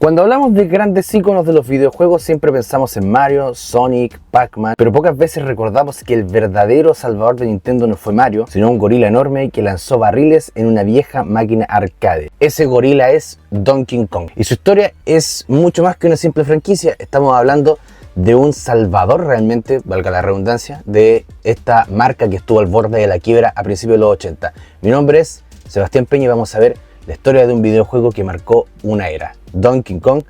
Cuando hablamos de grandes íconos de los videojuegos siempre pensamos en Mario, Sonic, Pac-Man, pero pocas veces recordamos que el verdadero salvador de Nintendo no fue Mario, sino un gorila enorme que lanzó barriles en una vieja máquina arcade. Ese gorila es Donkey Kong y su historia es mucho más que una simple franquicia. Estamos hablando de un salvador realmente, valga la redundancia, de esta marca que estuvo al borde de la quiebra a principios de los 80. Mi nombre es Sebastián Peña y vamos a ver la historia de un videojuego que marcó una era, Donkey Kong,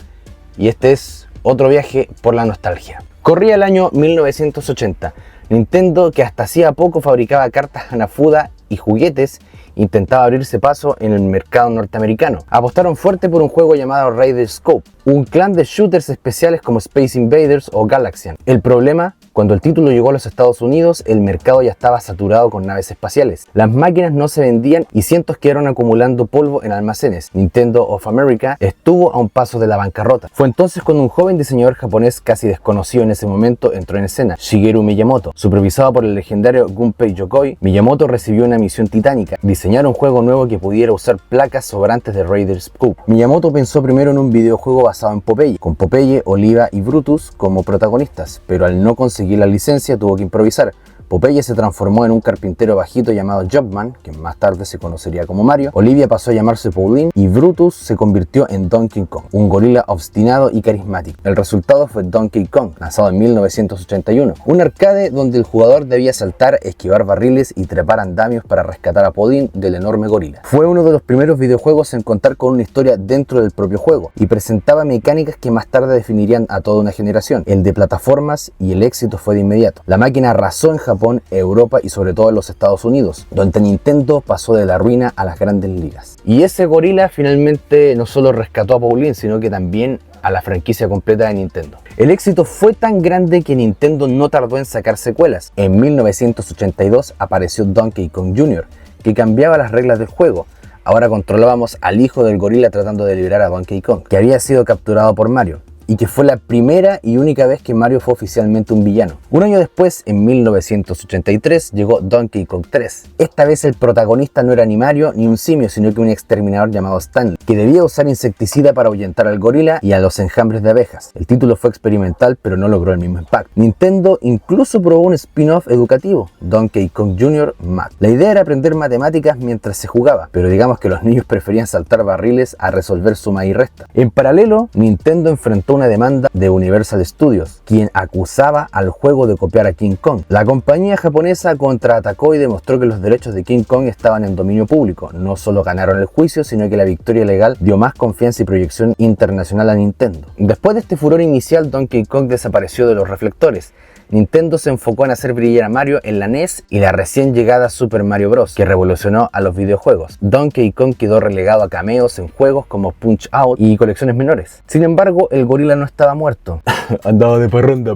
y este es otro viaje por la nostalgia. Corría el año 1980. Nintendo, que hasta hacía poco fabricaba cartas Hanafuda y juguetes, intentaba abrirse paso en el mercado norteamericano. Apostaron fuerte por un juego llamado Raider Scope, un clan de shooters especiales como Space Invaders o Galaxian. El problema: cuando el título llegó a los Estados Unidos, el mercado ya estaba saturado con naves espaciales. Las máquinas no se vendían y cientos quedaron acumulando polvo en almacenes. Nintendo of America estuvo a un paso de la bancarrota. Fue entonces cuando un joven diseñador japonés casi desconocido en ese momento entró en escena, Shigeru Miyamoto. Supervisado por el legendario Gunpei Yokoi, Miyamoto recibió una misión titánica: diseñar un juego nuevo que pudiera usar placas sobrantes de Raider Scope. Miyamoto pensó primero en un videojuego basado en Popeye, con Popeye, Oliva y Brutus como protagonistas, pero al no conseguir la licencia tuvo que improvisar. Popeye se transformó en un carpintero bajito llamado Jumpman, que más tarde se conocería como Mario. Olivia pasó a llamarse Pauline y Brutus se convirtió en Donkey Kong, un gorila obstinado y carismático. El resultado fue Donkey Kong, lanzado en 1981, un arcade donde el jugador debía saltar, esquivar barriles y trepar andamios para rescatar a Pauline del enorme gorila. Fue uno de los primeros videojuegos en contar con una historia dentro del propio juego y presentaba mecánicas que más tarde definirían a toda una generación, el de plataformas, y el éxito fue de inmediato. La máquina arrasó en Japón, Europa y sobre todo en los Estados Unidos, donde Nintendo pasó de la ruina a las grandes ligas. Y ese gorila finalmente no solo rescató a Pauline, sino que también a la franquicia completa de Nintendo. El éxito fue tan grande que Nintendo no tardó en sacar secuelas. En 1982 apareció Donkey Kong Jr., que cambiaba las reglas del juego. Ahora controlábamos al hijo del gorila tratando de liberar a Donkey Kong, que había sido capturado por Mario, y que fue la primera y única vez que Mario fue oficialmente un villano. Un año después, en 1983, llegó Donkey Kong 3. Esta vez el protagonista no era ni Mario ni un simio, sino que un exterminador llamado Stanley, que debía usar insecticida para ahuyentar al gorila y a los enjambres de abejas. El título fue experimental, pero no logró el mismo impacto. Nintendo incluso probó un spin-off educativo, Donkey Kong Jr. Math. La idea era aprender matemáticas mientras se jugaba, pero digamos que los niños preferían saltar barriles a resolver suma y resta. En paralelo, Nintendo enfrentó una demanda de Universal Studios, quien acusaba al juego de copiar a King Kong. La compañía japonesa contraatacó y demostró que los derechos de King Kong estaban en dominio público. No solo ganaron el juicio, sino que la victoria legal dio más confianza y proyección internacional a Nintendo. Después de este furor inicial, Donkey Kong desapareció de los reflectores. Nintendo se enfocó en hacer brillar a Mario en la NES y la recién llegada Super Mario Bros., que revolucionó a los videojuegos. Donkey Kong quedó relegado a cameos en juegos como Punch Out y colecciones menores. Sin embargo, el gorila no estaba muerto. Andaba de parranda.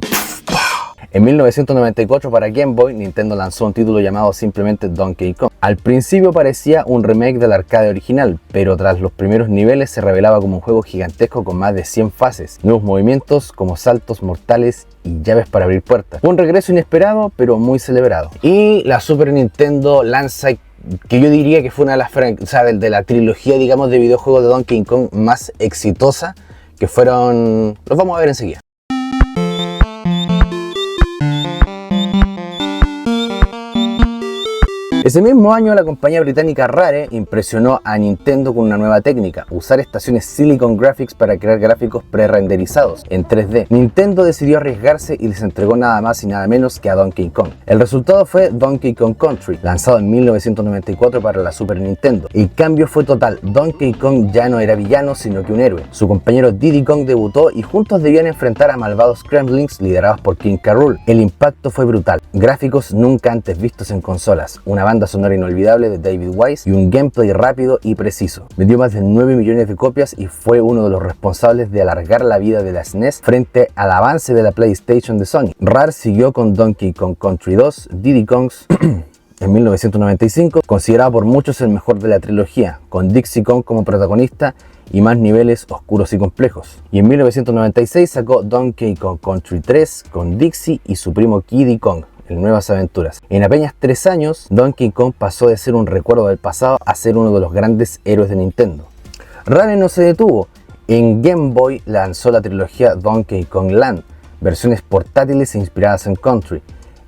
En 1994 para Game Boy, Nintendo lanzó un título llamado simplemente Donkey Kong. Al principio parecía un remake del arcade original, pero tras los primeros niveles se revelaba como un juego gigantesco con más de 100 fases, nuevos movimientos como saltos mortales y llaves para abrir puertas. Fue un regreso inesperado, pero muy celebrado. Y la Super Nintendo lanza, que yo diría que fue una de las de la trilogía, digamos, de videojuegos de Donkey Kong más exitosa, que fueron... los vamos a ver enseguida. Ese mismo año la compañía británica Rare impresionó a Nintendo con una nueva técnica: usar estaciones Silicon Graphics para crear gráficos pre-renderizados en 3D. Nintendo decidió arriesgarse y les entregó nada más y nada menos que a Donkey Kong. El resultado fue Donkey Kong Country, lanzado en 1994 para la Super Nintendo. El cambio fue total: Donkey Kong ya no era villano sino que un héroe. Su compañero Diddy Kong debutó y juntos debían enfrentar a malvados Kremlings liderados por King K. Rool. El impacto fue brutal: gráficos nunca antes vistos en consolas, una banda sonora inolvidable de David Wise y un gameplay rápido y preciso. Vendió más de 9 millones de copias y fue uno de los responsables de alargar la vida de la SNES frente al avance de la PlayStation de Sony. Rare siguió con Donkey Kong Country 2, Diddy Kong's en 1995, considerado por muchos el mejor de la trilogía, con Dixie Kong como protagonista y más niveles oscuros y complejos. Y en 1996 sacó Donkey Kong Country 3 con Dixie y su primo Kiddy Kong en nuevas aventuras. En apenas 3 años, Donkey Kong pasó de ser un recuerdo del pasado a ser uno de los grandes héroes de Nintendo. Rare no se detuvo En Game Boy lanzó la trilogía Donkey Kong Land, versiones portátiles inspiradas en country.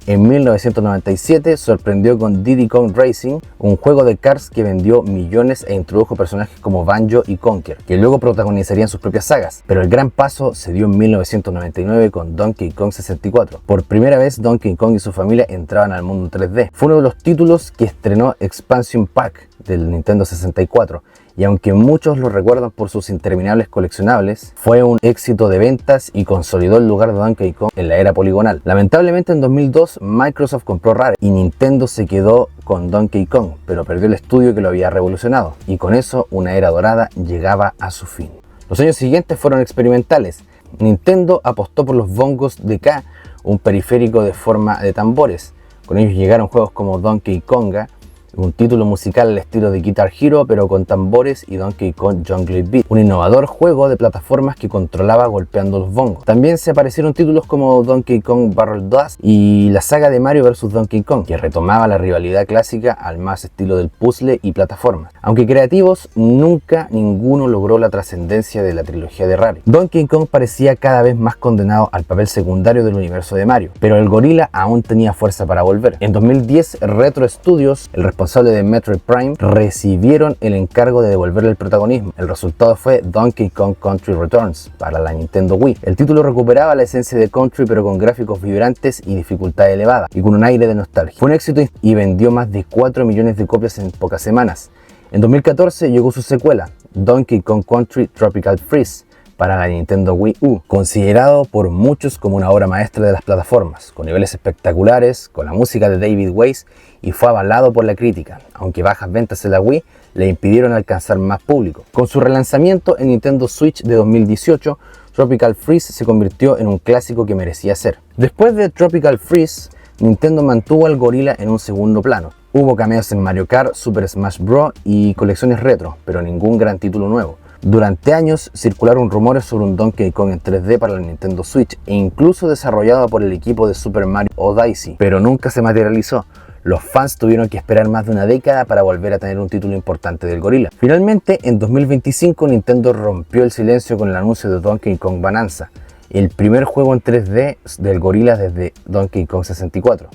En 1997 sorprendió con Diddy Kong Racing, un juego de cars que vendió millones e introdujo personajes como Banjo y Conker, que luego protagonizarían sus propias sagas. Pero el gran paso se dio en 1999 con Donkey Kong 64. Por primera vez Donkey Kong y su familia entraban al mundo 3D. Fue uno de los títulos que estrenó Expansion Pack del Nintendo 64. Y aunque muchos lo recuerdan por sus interminables coleccionables, fue un éxito de ventas y consolidó el lugar de Donkey Kong en la era poligonal. Lamentablemente en 2002 Microsoft compró Rare y Nintendo se quedó con Donkey Kong, pero perdió el estudio que lo había revolucionado, y con eso una era dorada llegaba a su fin. Los años siguientes fueron experimentales. Nintendo apostó por los bongos DK, un periférico de forma de tambores. Con ellos llegaron juegos como Donkey Konga, un título musical al estilo de Guitar Hero pero con tambores, y Donkey Kong Jungle Beat, un innovador juego de plataformas que controlaba golpeando los bongos. También se aparecieron títulos como Donkey Kong Barrel Blast y la saga de Mario vs Donkey Kong, que retomaba la rivalidad clásica al más estilo del puzzle y plataformas. Aunque creativos, nunca ninguno logró la trascendencia de la trilogía de Rare. Donkey Kong parecía cada vez más condenado al papel secundario del universo de Mario, pero el gorila aún tenía fuerza para volver. En 2010 Retro Studios, el responsable de Metroid Prime, recibieron el encargo de devolverle el protagonismo. El resultado fue Donkey Kong Country Returns para la Nintendo Wii. El título recuperaba la esencia de country pero con gráficos vibrantes y dificultad elevada y con un aire de nostalgia. Fue un éxito y vendió más de 4 millones de copias en pocas semanas. En 2014 llegó su secuela, Donkey Kong Country Tropical Freeze, para la Nintendo Wii U, considerado por muchos como una obra maestra de las plataformas, con niveles espectaculares, con la música de David Weiss, y fue avalado por la crítica, aunque bajas ventas en la Wii le impidieron alcanzar más público. Con su relanzamiento en Nintendo Switch de 2018, Tropical Freeze se convirtió en un clásico que merecía ser. Después de Tropical Freeze, Nintendo mantuvo al gorila en un segundo plano. Hubo cameos en Mario Kart, Super Smash Bros. Y colecciones retro, pero ningún gran título nuevo. Durante años circularon rumores sobre un Donkey Kong en 3D para la Nintendo Switch e incluso desarrollado por el equipo de Super Mario Odyssey, pero nunca se materializó. Los fans tuvieron que esperar más de una década para volver a tener un título importante del gorila. Finalmente, en 2025 Nintendo rompió el silencio con el anuncio de Donkey Kong Bonanza, el primer juego en 3D del gorila desde Donkey Kong 64.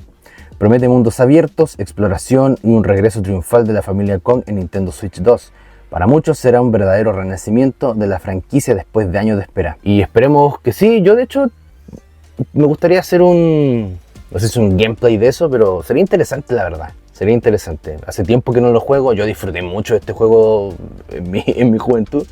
Promete mundos abiertos, exploración y un regreso triunfal de la familia Kong en Nintendo Switch 2. Para muchos será un verdadero renacimiento de la franquicia después de años de espera. Y esperemos que sí. Yo de hecho me gustaría hacer no sé si un gameplay de eso, pero sería interesante, la verdad. Sería interesante. Hace tiempo que no lo juego. Yo disfruté mucho de este juego en mi juventud.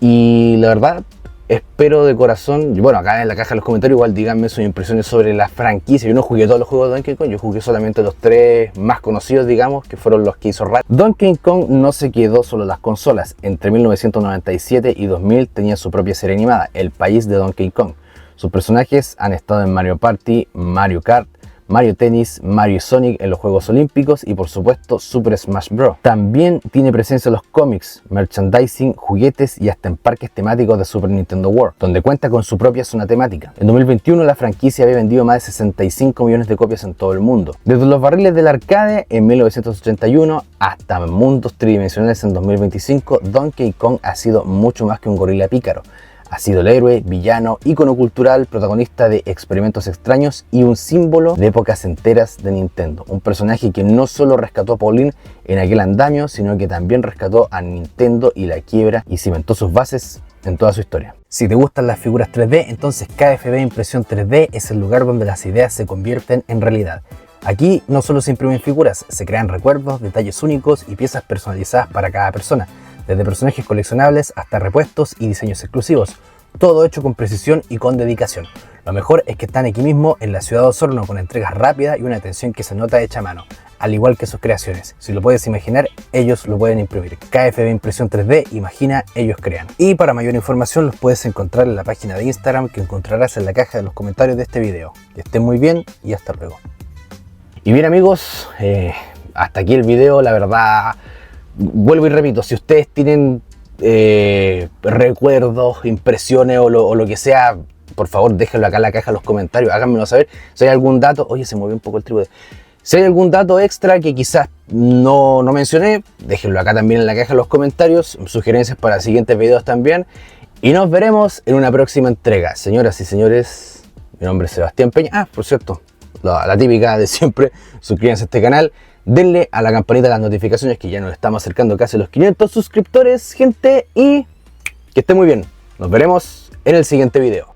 Y la verdad, espero de corazón, bueno, acá en la caja de los comentarios igual díganme sus impresiones sobre la franquicia. Yo no jugué todos los juegos de Donkey Kong, yo jugué solamente los 3 más conocidos, digamos, que fueron los que hizo Rare. Donkey Kong no se quedó solo en las consolas. Entre 1997 y 2000 tenía su propia serie animada, El País de Donkey Kong. Sus personajes han estado en Mario Party, Mario Kart, Mario Tennis, Mario y Sonic en los Juegos Olímpicos y por supuesto Super Smash Bros. También tiene presencia en los cómics, merchandising, juguetes y hasta en parques temáticos de Super Nintendo World, donde cuenta con su propia zona temática. En 2021 la franquicia había vendido más de 65 millones de copias en todo el mundo. Desde los barriles del arcade en 1981 hasta mundos tridimensionales en 2025, Donkey Kong ha sido mucho más que un gorila pícaro. Ha sido el héroe, villano, ícono cultural, protagonista de experimentos extraños y un símbolo de épocas enteras de Nintendo. Un personaje que no solo rescató a Pauline en aquel andamio, sino que también rescató a Nintendo y la quiebra y cimentó sus bases en toda su historia. Si te gustan las figuras 3D, entonces KFB Impresión 3D es el lugar donde las ideas se convierten en realidad. Aquí no solo se imprimen figuras, se crean recuerdos, detalles únicos y piezas personalizadas para cada persona. Desde personajes coleccionables hasta repuestos y diseños exclusivos, todo hecho con precisión y con dedicación. Lo mejor es que están aquí mismo en la ciudad de Osorno con entregas rápidas y una atención que se nota hecha a mano, al igual que sus creaciones. Si lo puedes imaginar, ellos lo pueden imprimir. KFB Impresión 3D, imagina, ellos crean. Y para mayor información los puedes encontrar en la página de Instagram que encontrarás en la caja de los comentarios de este video. Que estén muy bien y hasta luego. Y bien amigos, hasta aquí el video, la verdad. Vuelvo y repito, si ustedes tienen recuerdos, impresiones o lo que sea, por favor déjenlo acá en la caja de los comentarios, háganmelo saber. Si hay algún dato, oye, se movió un poco el trípode. Si hay algún dato extra que quizás no mencioné, déjenlo acá también en la caja de los comentarios, sugerencias para siguientes videos también. Y nos veremos en una próxima entrega. Señoras y señores, mi nombre es Sebastián Peña. Ah, por cierto, la típica de siempre, suscríbanse a este canal, denle a la campanita de las notificaciones que ya nos estamos acercando casi a los 500 suscriptores, gente, y que esté muy bien. Nos veremos en el siguiente video.